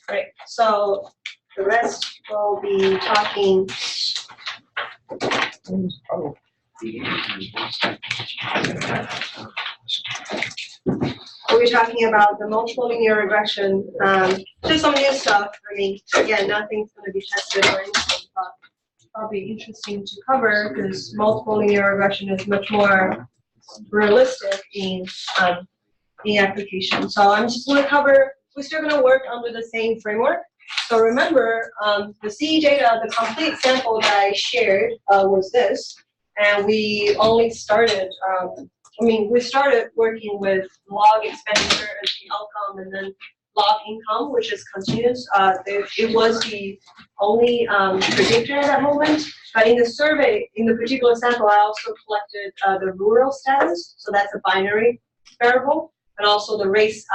Right. So the rest will be talking. We'll be talking about the multiple linear regression. Just some new stuff. I mean, again, nothing's going to be tested or anything, but probably interesting to cover because multiple linear regression is much more realistic in application. So I'm just going to cover. We're still going to work under the same framework. So remember, the CE data, the complete sample that I shared was this, and we only started. We started working with log expenditure as the outcome, and then log income, which is continuous. It was the only predictor at that moment. But in the survey, in the particular sample, I also collected the rural status, so that's a binary variable, and also the race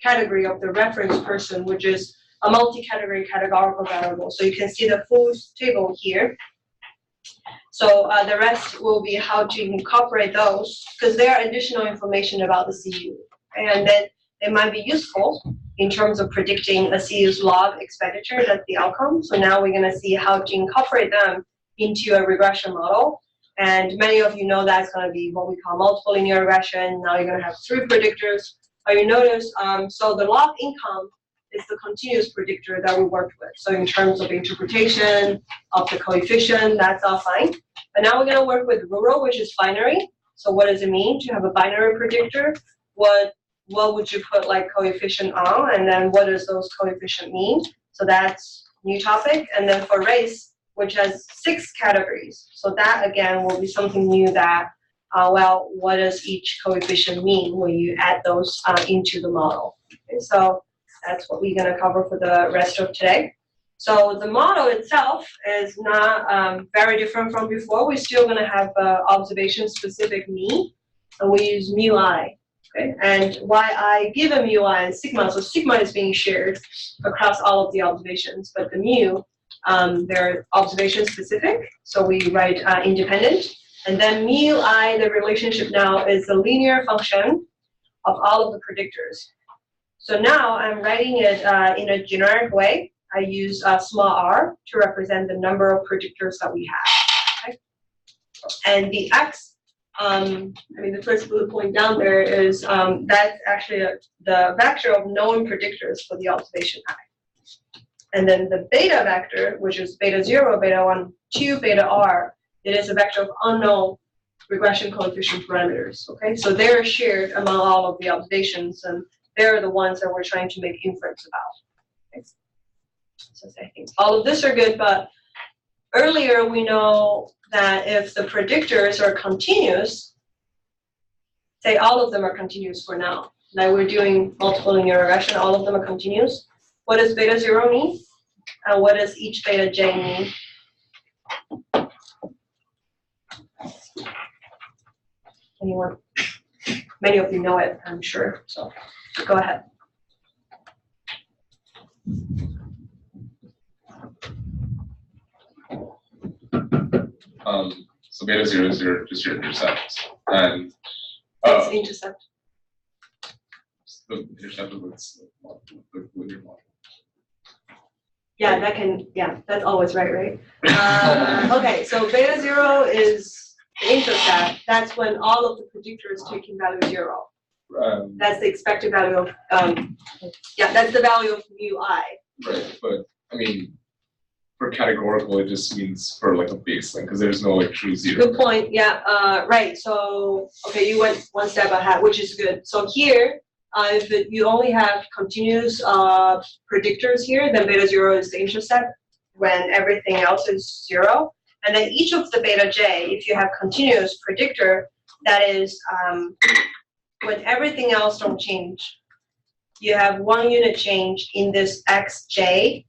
category of the reference person, which is a multi-category categorical variable. So you can see the full table here. So the rest will be how to incorporate those, because there are additional information about the CU. And then it might be useful in terms of predicting a CU's log expenditure, that's the outcome. So now we're going to see how to incorporate them into a regression model. And many of you know that's going to be what we call multiple linear regression. Now you're going to have 3 predictors. But you notice, so the log income is the continuous predictor that we worked with. So in terms of interpretation of the coefficient, that's all fine. But now we're going to work with rural, which is binary. So what does it mean to have a binary predictor? What would you put like coefficient on? And then what does those coefficient mean? So that's new topic. And then for race, which has 6 categories. So that again will be something new that, well, what does each coefficient mean when you add those into the model? Okay, so that's what we're going to cover for the rest of today. So the model itself is not very different from before. We're still going to have observation-specific mean, and we use mu I. Okay? And why I give a mu I and sigma, so sigma is being shared across all of the observations, but the mu, they're observation-specific, so we write independent. And then mu I, the relationship now is a linear function of all of the predictors. So now I'm writing it in a generic way. I use small r to represent the number of predictors that we have. Okay? And the x, the first bullet point down there is that's actually the vector of known predictors for the observation I. And then the beta vector, which is beta 0, beta 1, 2, beta r, it is a vector of unknown regression coefficient parameters. Okay, so they're shared among all of the observations, and they're the ones that we're trying to make inference about. Okay. So I think all of this are good, but earlier we know that if the predictors are continuous, say all of them are continuous for now. Like we're doing multiple linear regression, all of them are continuous. What does beta 0 mean? And what does each beta j mean? Anyone? Many of you know it, I'm sure. So go ahead. So beta 0 is just your intercept, and What's the intercept? The intercept of the linear model. Yeah, that can. Yeah, that's always right? Okay, so beta 0 is the intercept. That's when all of the predictors taking value 0. That's the expected value of. Yeah, that's the value of mu I. Right, but I mean, for categorical, it just means for like a baseline because there's no like true 0. Good point. Yeah. Right. So okay, you went one step ahead, which is good. So here, if you only have continuous predictors here, then beta 0 is the intercept when everything else is 0. And then each of the beta j, if you have continuous predictor, that is when everything else don't change, you have 1 unit change in this xj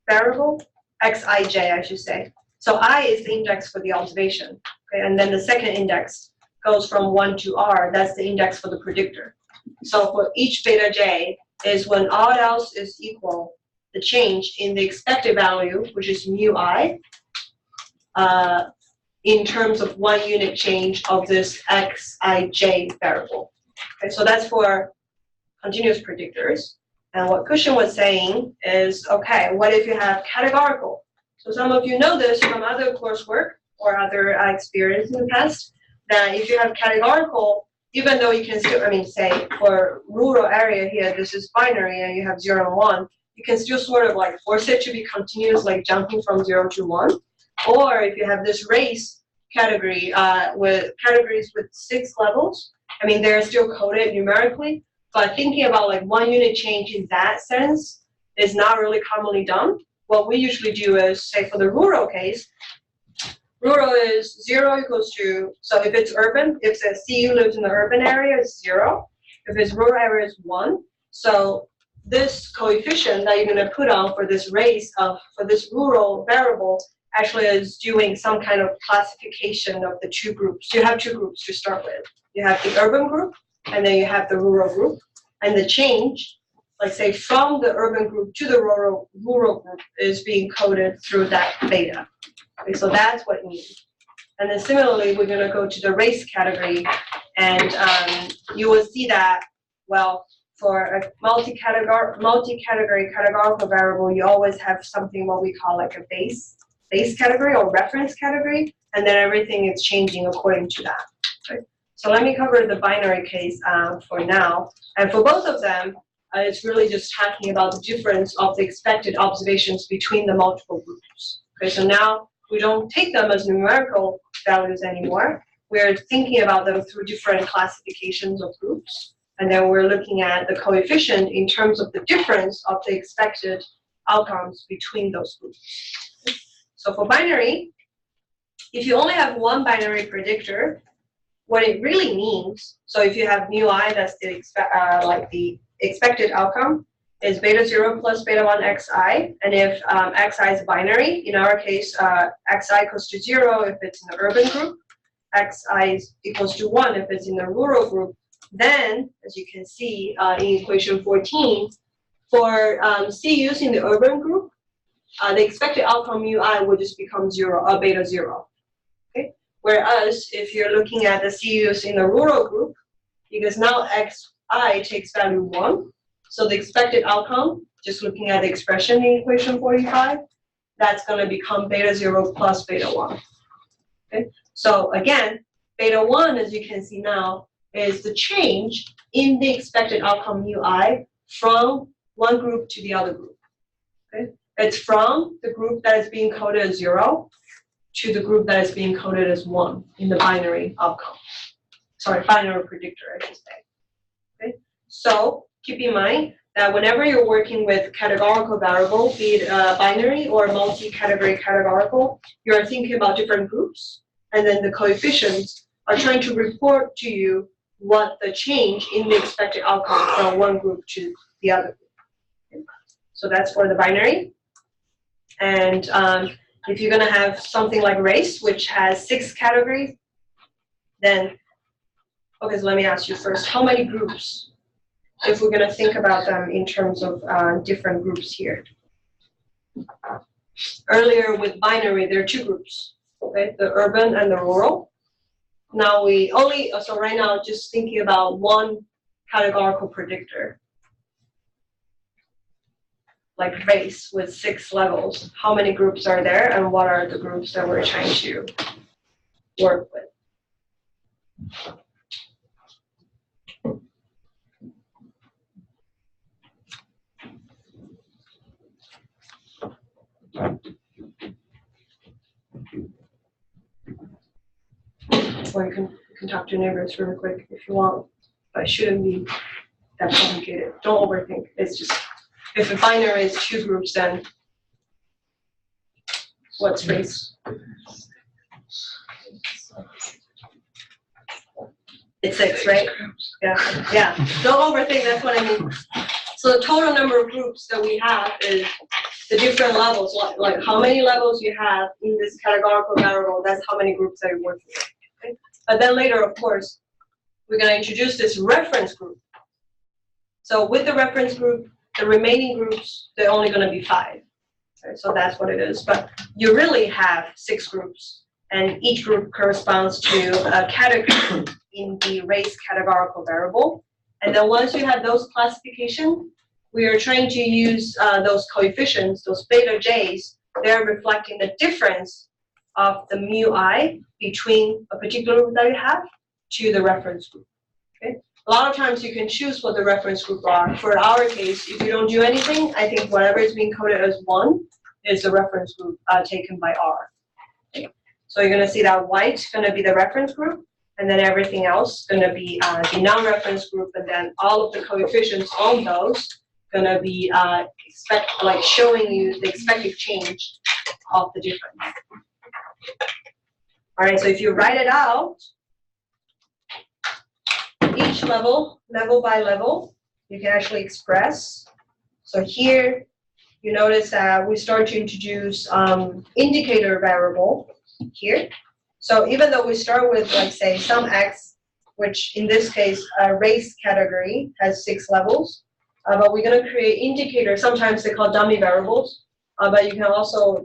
variable, xij I should say. So I is the index for the observation, okay? And then the second index goes from 1 to r, that's the index for the predictor. So for each beta j is when all else is equal, the change in the expected value, which is mu I, in terms of 1 unit change of this xij variable. Okay, so that's for continuous predictors. And what Cushion was saying is, okay, what if you have categorical? So some of you know this from other coursework or other experience in the past, that if you have categorical, even though you can still, I mean, say for rural area here, this is binary and you have 0 and 1, you can still sort of like force it to be continuous, like jumping from 0 to 1. Or if you have this race category with categories with 6 levels, I mean, they're still coded numerically, but thinking about like 1 unit change in that sense is not really commonly done. What we usually do is, say for the rural case, rural is 0 equals to, so if it's urban, if the CU lives in the urban area, it's 0. If it's rural area, it's 1. So this coefficient that you're going to put on for this race of, for this rural variable actually is doing some kind of classification of the 2 groups. You have 2 groups to start with. You have the urban group, and then you have the rural group. And the change, like say from the urban group to the rural group, is being coded through that beta. Okay, so that's what it means. And then similarly, we're going to go to the race category, and you will see that, well, for a multi-category categorical variable, you always have something what we call like a base category or reference category, and then everything is changing according to that. Right? So let me cover the binary case for now. And for both of them, it's really just talking about the difference of the expected observations between the multiple groups. Okay, so now we don't take them as numerical values anymore. We're thinking about them through different classifications of groups. And then we're looking at the coefficient in terms of the difference of the expected outcomes between those groups. So for binary, if you only have one binary predictor, what it really means, so if you have mu I, that's the like the expected outcome, is beta 0 plus beta 1 xi. And if xi is binary, in our case, xi equals to 0 if it's in the urban group, xi is equals to 1 if it's in the rural group, then, as you can see in equation 14, for CUs in the urban group, the expected outcome ui will just become 0, beta 0. Okay? Whereas if you're looking at the CUs in the rural group, because now xi takes value 1, so the expected outcome, just looking at the expression in equation 45, that's going to become beta 0 plus beta 1. Okay? So again, beta 1, as you can see now, is the change in the expected outcome ui from one group to the other group. Okay? It's from the group that is being coded as 0 to the group that is being coded as 1 in the binary outcome. Sorry, binary predictor, I should say. Okay? So keep in mind that whenever you're working with categorical variable, be it binary or multi-category categorical, you're thinking about different groups, and then the coefficients are trying to report to you what the change in the expected outcome from one group to the other group. Okay? So that's for the binary. And if you're going to have something like race, which has 6 categories, then, okay, so let me ask you first, how many groups, if we're going to think about them in terms of different groups here? Earlier with binary, there are 2 groups, okay, the urban and the rural. Now we only, so right now, just thinking about one categorical predictor, like race with 6 levels. How many groups are there, and what are the groups that we're trying to work with? Or you can talk to your neighbors really quick if you want, but it shouldn't be that complicated. Don't overthink. It's just, if a binary is 2 groups, then what's race? It's 6, right? Yeah. Don't overthink. That's what I mean. So the total number of groups that we have is the different levels, like how many levels you have in this categorical variable. That's how many groups that you're working with. Okay? But then later, of course, we're going to introduce this reference group. So with the reference group, the remaining groups, they're only going to be 5. Okay? So that's what it is. But you really have 6 groups, and each group corresponds to a category in the race categorical variable. And then once you have those classifications, we are trying to use those coefficients, those beta j's, they're reflecting the difference of the mu I between a particular group that you have to the reference group. Okay? A lot of times you can choose what the reference group are. For our case, if you don't do anything, I think whatever is being coded as 1 is the reference group taken by R. Okay? So you're going to see that white is going to be the reference group, and then everything else going to be the non-reference group, and then all of the coefficients on those going to be showing you the expected change of the difference. All right, so if you write it out, each level by level, you can actually express. So here, you notice that we start to introduce indicator variable here. So even though we start with, like, say, some x, which in this case, race category has 6 levels, but we're going to create indicators. Sometimes they're called dummy variables, but you can also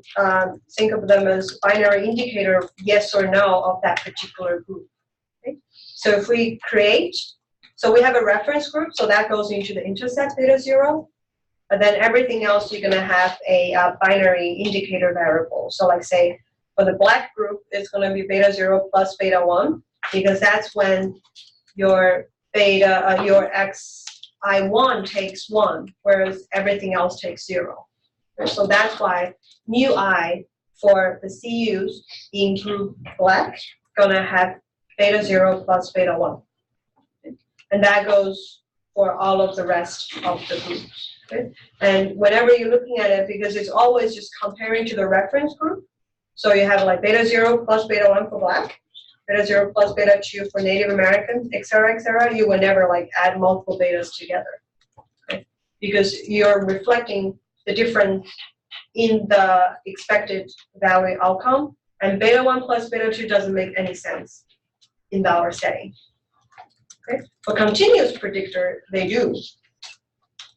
think of them as binary indicator, yes or no, of that particular group. Okay? So if we create, so we have a reference group, so that goes into the intercept beta 0. But then everything else, you're going to have a binary indicator variable. So like, say, for the black group, it's going to be beta 0 plus beta 1, because that's when your beta, your xi1 takes 1, whereas everything else takes 0. So that's why mu I for the CUs in group black going to have beta 0 plus beta 1. And that goes for all of the rest of the groups. Okay? And whenever you're looking at it, because it's always just comparing to the reference group, so you have like beta 0 plus beta 1 for black, beta 0 plus beta 2 for Native American, et cetera, you will never like add multiple betas together. Okay? Because you're reflecting the difference in the expected value outcome, and beta 1 plus beta 2 doesn't make any sense in our setting. Okay? For continuous predictor, they do,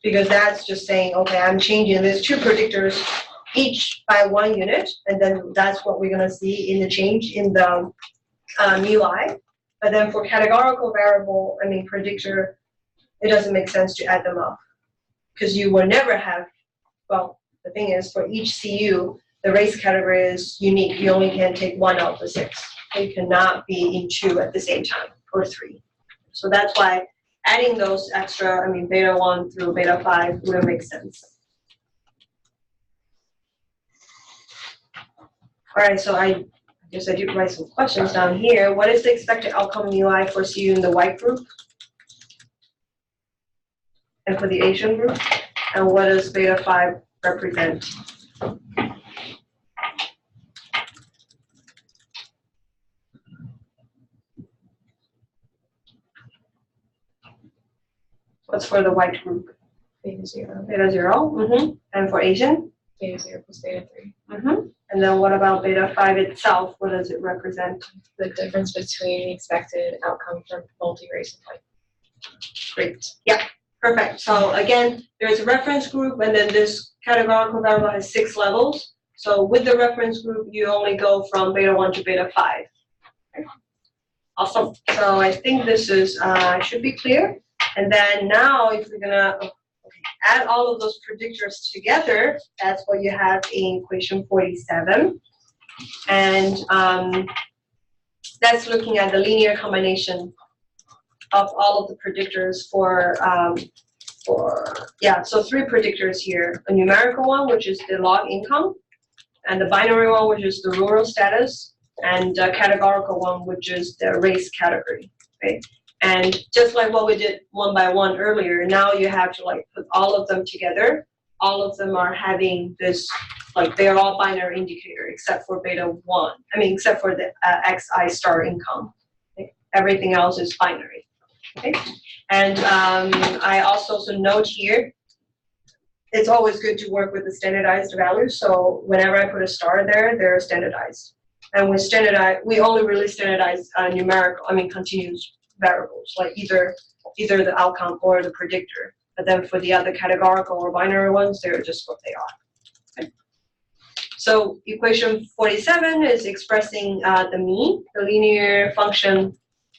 because that's just saying, okay, I'm changing these 2 predictors each by 1 unit, and then that's what we're going to see in the change in the mu I. But then for categorical variable, I mean predictor, it doesn't make sense to add them up, because you will never have, well, the thing is, for each CU, the race category is unique. You only can take 1 out of the 6. You cannot be in 2 at the same time, or 3. So that's why adding those extra, I mean, beta 1 through beta 5 wouldn't make sense. All right, so I guess I did write some questions down here. What is the expected outcome mu I for CU in the white group? And for the Asian group? And what does beta 5 represent? What's for the white group? Beta 0. Beta 0. Mm-hmm. And for Asian? Beta 0 plus beta 3. Mm-hmm. And then what about beta 5 itself? What does it represent? The difference between the expected outcome from multi-race and white. Great. Yeah, perfect. So again, there's a reference group, and then this categorical variable has 6 levels. So with the reference group, you only go from beta 1 to beta 5. Okay. Awesome. So I think this is should be clear. And then now, if we're gonna add all of those predictors together, that's what you have in equation 47. And that's looking at the linear combination of all of the predictors for so 3 predictors here. A numerical one, which is the log income, and the binary one, which is the rural status, and a categorical one, which is the race category, right? And just like what we did 1 by 1 earlier, now you have to like put all of them together. All of them are having this, like they're all binary indicator except for beta 1. I mean, except for the XI star income. Okay? Everything else is binary. Okay? And I also note here, it's always good to work with the standardized values. So whenever I put a star there, they're standardized. And with standardized, we only really standardize numerical, I mean continuous variables, like either the outcome or the predictor. But then for the other categorical or binary ones, they're just what they are. Okay. So equation 47 is expressing the mean, the linear function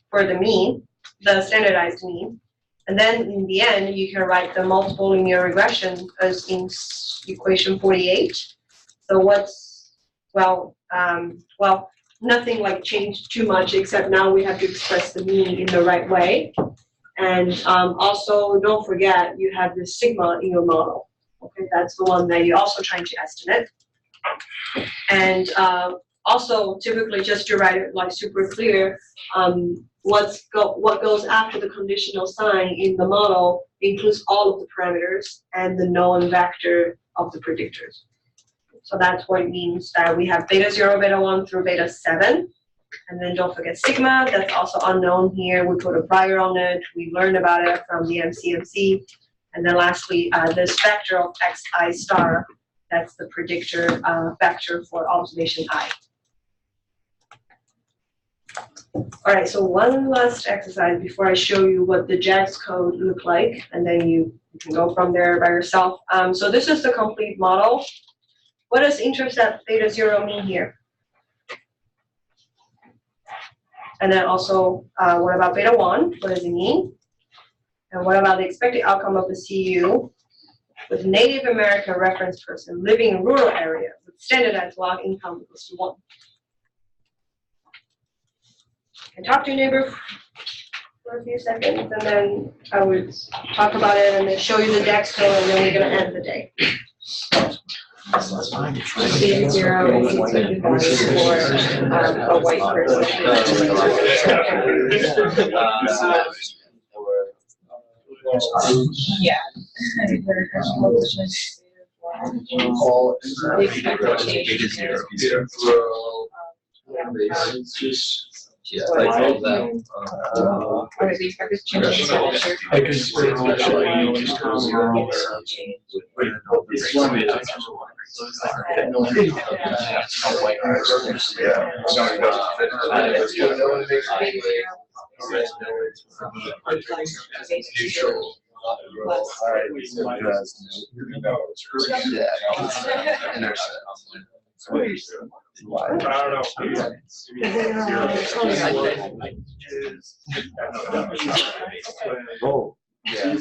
for the mean, the standardized mean. And then in the end, you can write the multiple linear regression as in equation 48. So what's, well, nothing like changed too much, except now we have to express the mean in the right way. And also, don't forget, you have the sigma in your model. Okay, that's the one that you're also trying to estimate. And also, typically, just to write it like super clear, what goes after the conditional sign in the model includes all of the parameters and the known vector of the predictors. So that's what it means that we have beta 0, beta 1 through beta 7. And then don't forget sigma, that's also unknown here. We put a prior on it. We learned about it from the MCMC. And then lastly, this vector of xi star, that's the predictor vector for observation I. All right, so one last exercise before I show you what the JAGS code look like, and then you can go from there by yourself. So this is the complete model. What does intercept beta 0 mean here? And then also, what about beta 1? What does it mean? And what about the expected outcome of the CU with Native American reference person living in rural area with standardized log income equals to 1? And talk to your neighbor for a few seconds, and then I would talk about it and then show you the JAGS code, and then we're going to end the day. Beta 0 is expected value for a white person. Yeah. Yeah, like all that. Or the expected change in temperature. Oh, yeah.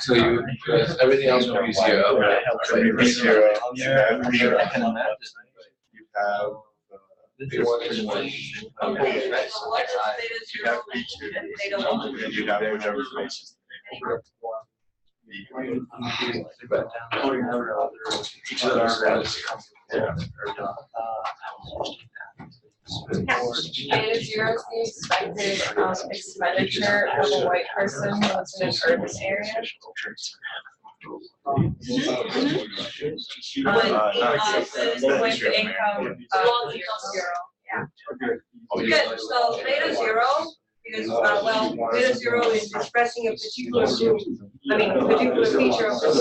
So you, everything else will be 0. You have Beta 0 is the expected expenditure of a white person who lives in an urban area. With the income of 0. Yeah. Good. So beta 0, because well, beta 0 is expressing a particular group, a particular feature of the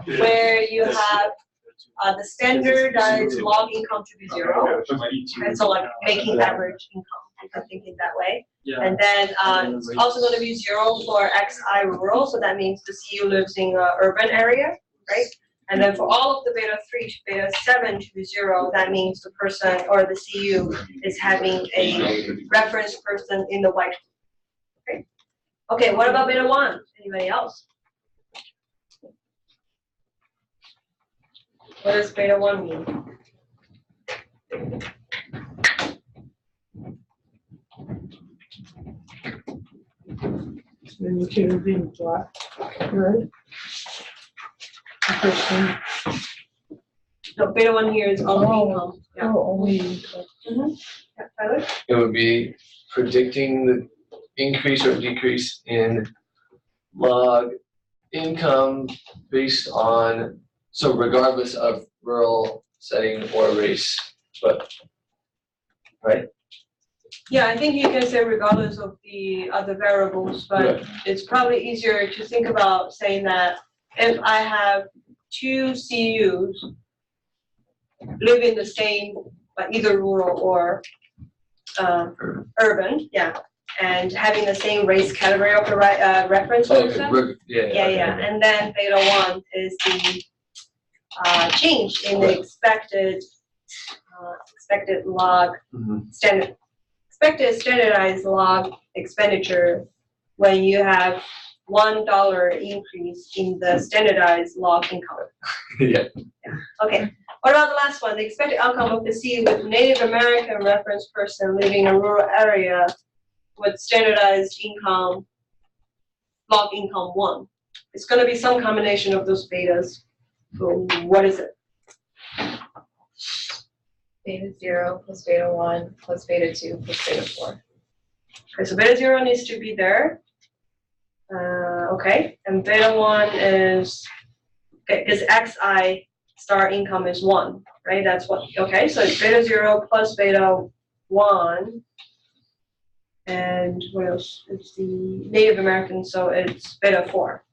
CU, where you have the standardized log income to be 0, and so like making average income. You can think it that way. Yeah. And then it's also going to be 0 for XI rural, so that means the CU lives in an urban area, right? And then for all of the beta 3 to beta 7 to be 0, that means the person or the CU is having a reference person in the white group. Okay. Okay, what about beta 1? Anybody else? What does beta 1 mean? Indicator being flat, right? No, beta 1 here is only income. Yeah. Oh, only income. Yeah, Tyler? It would be predicting the increase or decrease in log income based on, so regardless of rural setting or race, but, right? Yeah, I think you can say regardless of the other variables, but it's probably easier to think about saying that if I have 2 CUs live in the same, like either rural or urban, yeah, and having the same race category of the reference person. Okay, Yeah, and then beta 1 is the change in the expected log expected standardized log expenditure when you have $1 increase in the standardized log income. Yeah. Okay. What about the last one? The expected outcome of the C with Native American reference person living in a rural area with standardized income, log income 1. It's going to be some combination of those betas. So what is it? Beta 0 plus beta 1 plus beta 2 plus beta 4. Okay, so beta 0 needs to be there. Okay, and beta 1 is, okay, because xi star income is 1, right? That's what, okay, so it's beta 0 plus beta 1. And what else? It's the Native American, so it's beta 4.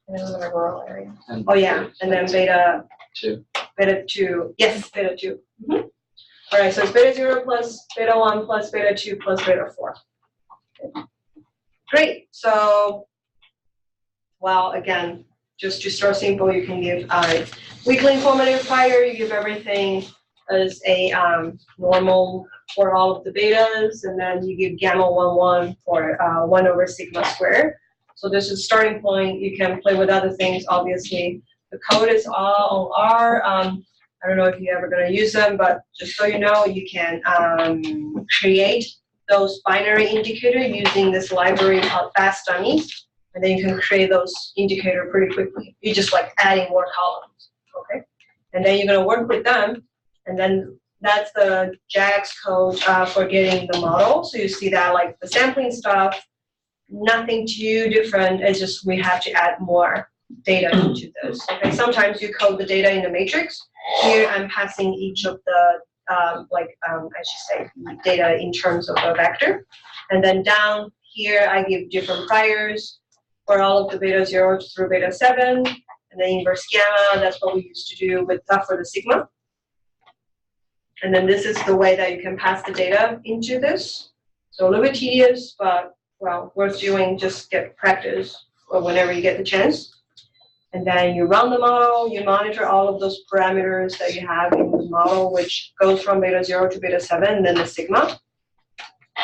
And then in a rural area. Oh yeah, and then beta 2. Beta 2, yes, beta 2. All right, so it's beta 0 plus beta 1 plus beta 2 plus beta 4. Okay. Great, so, well, again, just to start simple, you can give weekly informative prior, you give everything as a normal for all of the betas, and then you give gamma 1 for 1 over sigma squared. So this is starting point. You can play with other things, obviously. The code is all on R. I don't know if you're ever going to use them, but just so you know, you can create those binary indicators using this library called Fast Dummies, and then you can create those indicators pretty quickly. You're just like adding more columns, okay? And then you're going to work with them, and then that's the JAGS code for getting the model. So you see that like the sampling stuff, nothing too different. It's just we have to add more data into this. Okay, sometimes you code the data in the matrix. Here I'm passing each of the I should say data in terms of a vector, and then down here I give different priors for all of the beta 0 through beta 7, and then inverse gamma. That's what we used to do with for the sigma. And then this is the way that you can pass the data into this. So a little bit tedious, but well, worth doing. Just get practice whenever you get the chance. And then you run the model, you monitor all of those parameters that you have in the model, which goes from beta 0 to beta 7, and then the sigma.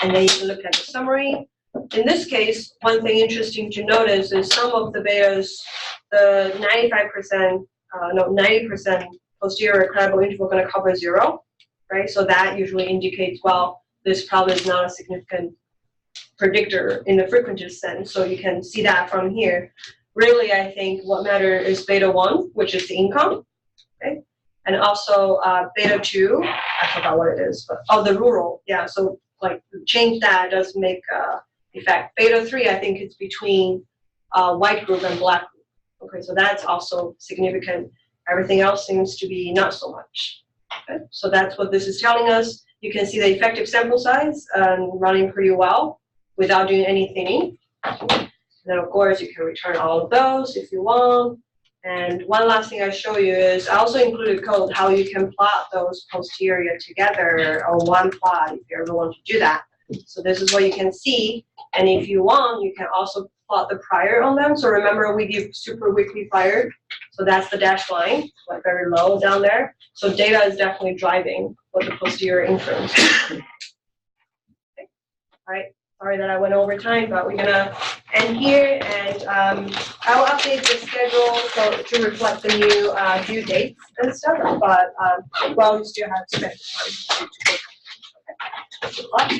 And then you can look at the summary. In this case, one thing interesting to notice is some of the betas, the 90% posterior credible interval going to cover 0, right? So that usually indicates, well, this probably is not a significant predictor in the frequency sense. So you can see that from here. Really, I think what matters is beta 1, which is the income, okay? And also beta 2, I forgot what it is, but the rural, yeah. So like change that does make effect. Beta 3, I think it's between white group and black group. Okay, so that's also significant. Everything else seems to be not so much. Okay, so that's what this is telling us. You can see the effective sample size running pretty well without doing any thinning. Then of course you can return all of those if you want. And one last thing I show you is I also included code how you can plot those posterior together on one plot if you ever want to do that. So this is what you can see. And if you want, you can also plot the prior on them. So remember we give super weakly prior. So that's the dashed line, like very low down there. So data is definitely driving what the posterior inference. Okay. All right. Sorry that I went over time, but we're gonna end here, and I'll update the schedule to reflect the new due dates and stuff. But well, we still have to spend time to take. Okay. Good luck.